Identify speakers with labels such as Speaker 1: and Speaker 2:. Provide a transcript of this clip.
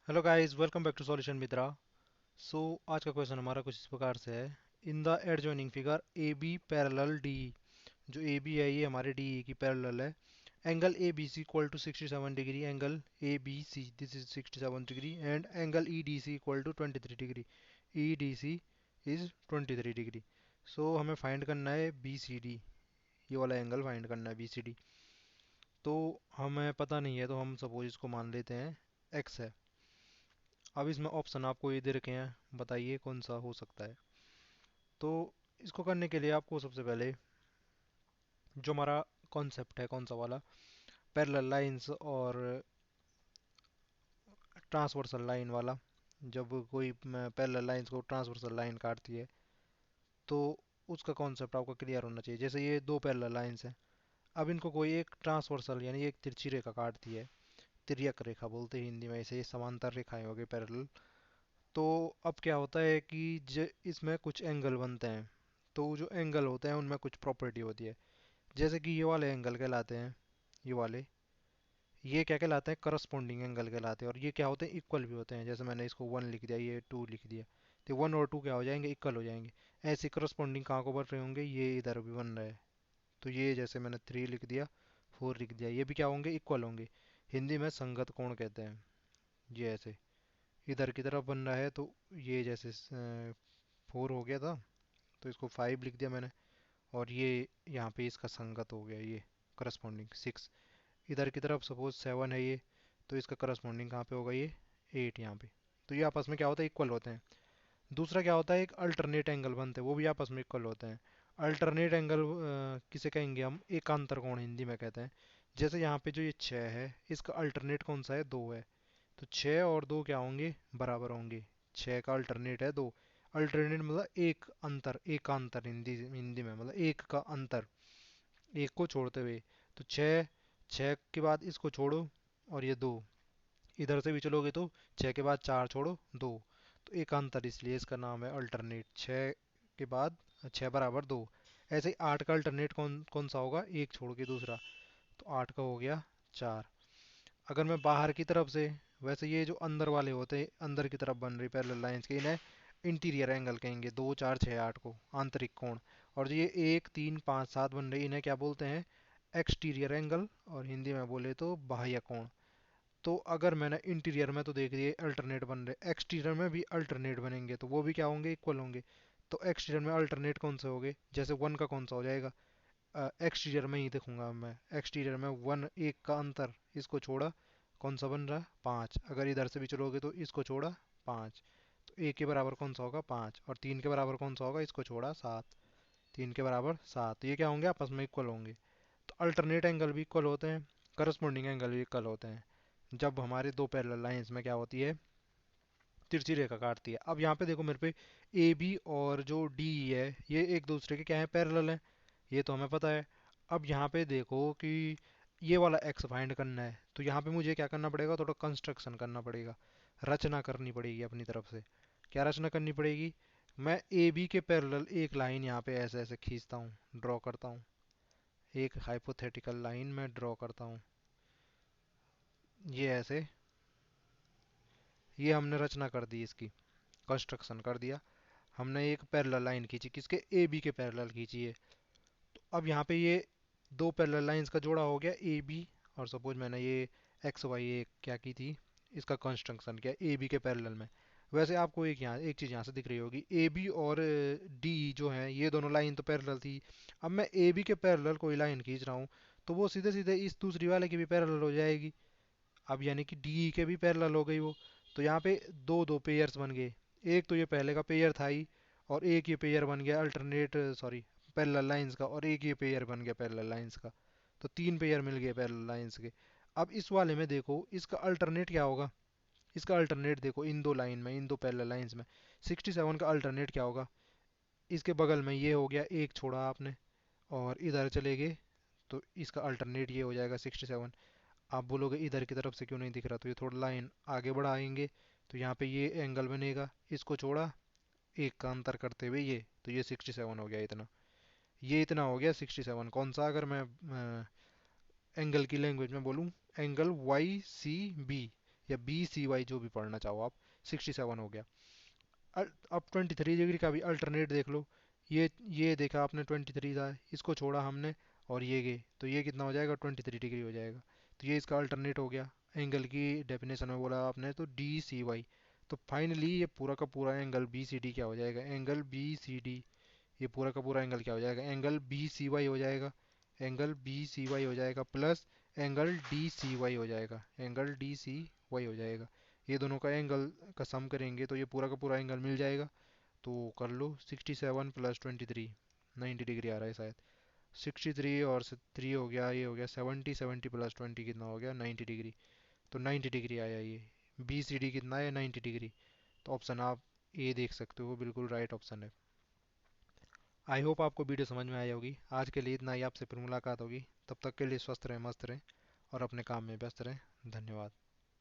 Speaker 1: Hello guys, welcome back to solution Mitra. So आज का question हमारा कुछ इस प्रकार से है। In the adjoining figure A B parallel D. जो ए बी है ये हमारे डी की पैरेलल है। Angle A B C equal to 67 degree. Angle A B C this is 67 degree and angle E D C equal to 23 degree. E D C is 23 degree. So हमें find करना है B C D. ये वाला angle find करना है B C D. तो हमें पता नहीं है तो हम सपोज इसको मान लेते हैं एक्स है। अब इसमें ऑप्शन आपको ये दे रखे हैं, बताइए कौन सा हो सकता है। तो इसको करने के लिए आपको सबसे पहले जो हमारा कॉन्सेप्ट है कौन सा वाला, पैरेलल लाइंस और ट्रांसवर्सल लाइन वाला। जब कोई पैरेलल लाइंस को ट्रांसवर्सल लाइन काटती है तो उसका कॉन्सेप्ट आपको क्लियर होना चाहिए। जैसे ये दो पैरेलल लाइंस हैं, अब इनको कोई एक ट्रांसवर्सल यानी एक तिरछी रेखा काटती है। तिर्यक रेखा बोलते हैं हिंदी में, ऐसे ये समांतर रेखाएं हो गई पैरेलल। तो अब क्या होता है कि इसमें कुछ एंगल बनते हैं। तो जो एंगल होते हैं उनमें कुछ प्रॉपर्टी होती है। जैसे कि ये वाले एंगल कहलाते हैं, ये वाले, ये क्या कहलाते हैं, करस्पॉन्डिंग एंगल कहलाते हैं। और ये क्या होते हैं, इक्वल भी होते हैं। जैसे मैंने इसको वन लिख दिया, ये टू लिख दिया, तो वन और टू क्या हो जाएंगे, इक्वल हो जाएंगे। ऐसे करस्पॉन्डिंग कहाँ को बन रहे होंगे, ये इधर भी बन रहा है। तो ये जैसे मैंने थ्री लिख दिया, फोर लिख दिया, ये भी क्या होंगे, इक्वल होंगे। हिंदी में संगत कोण कहते हैं। ये ऐसे इधर की तरफ बन रहा है, तो ये जैसे फोर हो गया था तो इसको फाइव लिख दिया मैंने। और ये यहाँ पे इसका संगत हो गया, ये करस्पॉन्डिंग सिक्स। इधर की तरफ सपोज सेवन है ये, तो इसका करस्पॉन्डिंग कहाँ पे होगा, ये एट यहाँ पे। तो ये आपस में क्या होता है, इक्वल होते हैं। दूसरा क्या होता है, एक अल्टरनेट एंगल बनते हैं, वो भी आपस में इक्वल होते हैं। अल्टरनेट एंगल किसे कहेंगे हम, एकांतर कोण हिंदी में कहते हैं। जैसे यहाँ पे जो ये छः है, इसका अल्टरनेट कौन सा है, दो है। तो छः और दो क्या होंगे, बराबर होंगे। छः का अल्टरनेट है दो। अल्टरनेट मतलब एक अंतर, एकांतर हिंदी हिंदी में मतलब एक का अंतर, एक को छोड़ते हुए। तो छः, छः के बाद इसको छोड़ो और ये दो, इधर से भी चलोगे तो छः के बाद चार छोड़ो दो। तो एकांतर, इसलिए इसका नाम है अल्टरनेट। छः के बाद छः बराबर दो। ऐसे ही आठ का अल्टरनेट कौन कौन सा होगा, एक छोड़ के दूसरा। तो आठ का हो गया चार। अगर मैं बाहर की तरफ से, वैसे ये जो अंदर वाले होते हैं, अंदर की तरफ बन रही पैरेलल लाइंस के, इन्हें इंटीरियर एंगल कहेंगे। दो चार छः आठ को आंतरिक कोण। और जो ये एक तीन पाँच सात बन रही, इन्हें क्या बोलते हैं, एक्सटीरियर एंगल, और हिंदी में बोले तो बाह्य कोण। तो अगर मैंने इंटीरियर में तो देख लिए अल्टरनेट बन रहे, एक्सटीरियर में भी अल्टरनेट बनेंगे तो वो भी क्या होंगे, इक्वल होंगे। तो एक्सटीरियर में अल्टरनेट कौन से होंगे, जैसे वन का कौन सा हो जाएगा, एक्सटीरियर में ही देखूंगा मैं। एक्सटीरियर में वन, एक का अंतर, इसको छोड़ा कौन सा बन रहा है, पाँच। अगर इधर से भी चलोगे तो इसको छोड़ा पाँच। तो एक के बराबर कौन सा होगा, पाँच। और तीन के बराबर कौन सा होगा, इसको छोड़ा सात। तीन के बराबर सात। तो ये क्या होंगे, आपस में इक्वल होंगे। तो अल्टरनेट एंगल भी इक्वल होते हैं, करस्पॉन्डिंग एंगल भी इक्वल होते हैं जब हमारे दो पैरेलल लाइंस में क्या होती है, तिरछी रेखा काटती है। अब यहाँ पे देखो मेरे पे ए बी और जो डी है ये एक दूसरे के क्या है, पैरेलल है। ये तो हमें पता है। अब यहाँ पे देखो कि ये वाला एक्स फाइंड करना है, तो यहाँ पे मुझे क्या करना पड़ेगा, थोड़ा कंस्ट्रक्शन करना पड़ेगा, रचना करनी पड़ेगी अपनी तरफ से। क्या रचना करनी पड़ेगी, मैं ए बी के पैरेलल एक लाइन यहाँ पे ऐसे ऐसे खींचता हूँ, ड्रॉ करता हूँ। एक हाइपोथेटिकल लाइन में ड्रॉ करता हूँ, ये ऐसे। ये हमने रचना कर दी, इसकी कंस्ट्रक्शन कर दिया। हमने एक पैरेलल लाइन खींची, किसके, ए बी के पैरेलल खींची है। तो अब यहाँ पे ये दो पैरेलल लाइंस का जोड़ा हो गया ए बी। और सपोज मैंने ये एक्स वाई एक क्या की थी, इसका कंस्ट्रक्शन किया ए बी के पैरेलल में। वैसे आपको एक यहाँ एक चीज़ यहाँ से दिख रही होगी, ए बी और डी जो है ये दोनों लाइन तो पैरेलल थी। अब मैं ए बी के पैरेलल कोई लाइन खींच रहा हूँ तो वो सीधे सीधे इस दूसरी वाले की भी पैरेलल हो जाएगी। अब यानी कि डी के भी पैरेलल हो गई वो। तो यहाँ पे दो दो पेयर्स बन गए। एक तो ये पहले का पेयर था ही, और एक ये पेयर बन गया अल्टरनेट, सॉरी, पैरेलल लाइंस का। और एक ये पेयर बन गया पैरेलल लाइंस का। तो तीन पेयर मिल गए पैरेलल लाइंस के। अब इस वाले में देखो इसका अल्टरनेट क्या होगा। इसका अल्टरनेट देखो इन दो लाइन में, इन दो पैरेलल लाइंस में 67 का अल्टरनेट क्या होगा। इसके बगल में ये हो गया, एक छोड़ा आपने और इधर चले गए, तो इसका अल्टरनेट ये हो जाएगा 67। आप बोलोगे इधर की तरफ से क्यों नहीं दिख रहा, तो ये थोड़ा लाइन आगे बढ़ाएंगे तो यहाँ पे ये एंगल बनेगा। इसको छोड़ा, एक का अंतर करते हुए ये, तो ये 67 हो गया इतना। ये इतना हो गया 67। कौन सा, अगर मैं एंगल की लैंग्वेज में बोलूँ, एंगल वाई सी बी, या बी सी वाई जो भी पढ़ना चाहो आप। 67 हो गया। अब 23 डिग्री का भी अल्टरनेट देख लो। ये देखा आपने 23 था, इसको छोड़ा हमने और ये गए, तो ये कितना हो जाएगा, 23 डिग्री हो जाएगा। तो ये इसका अल्टरनेट हो गया। एंगल की डेफिनेशन में बोला आपने तो डी सी वाई। तो फाइनली ये पूरा का पूरा एंगल बी सी डी क्या हो जाएगा, एंगल बी सी डी, ये पूरा का पूरा एंगल क्या हो जाएगा, एंगल बी सी वाई हो जाएगा। एंगल बी सी वाई हो जाएगा plus angle D C Y हो जाएगा, एंगल डी सी वाई हो जाएगा। ये दोनों का एंगल का सम करेंगे तो ये पूरा का पूरा एंगल मिल जाएगा। तो कर लो 67 + 23, 90 डिग्री आ रहा है शायद। 63 और 3 हो गया, ये हो गया 70, 70 + 20 कितना हो गया, 90 डिग्री। तो 90 डिग्री आया ये। बी सी डी कितना है, 90 डिग्री। तो ऑप्शन आप ए देख सकते हो, बिल्कुल राइट ऑप्शन है। आई होप आपको वीडियो समझ में आई होगी। आज के लिए इतना ही, आपसे फिर मुलाकात होगी। तब तक के लिए स्वस्थ रहें, मस्त रहें और अपने काम में व्यस्त रहें। धन्यवाद।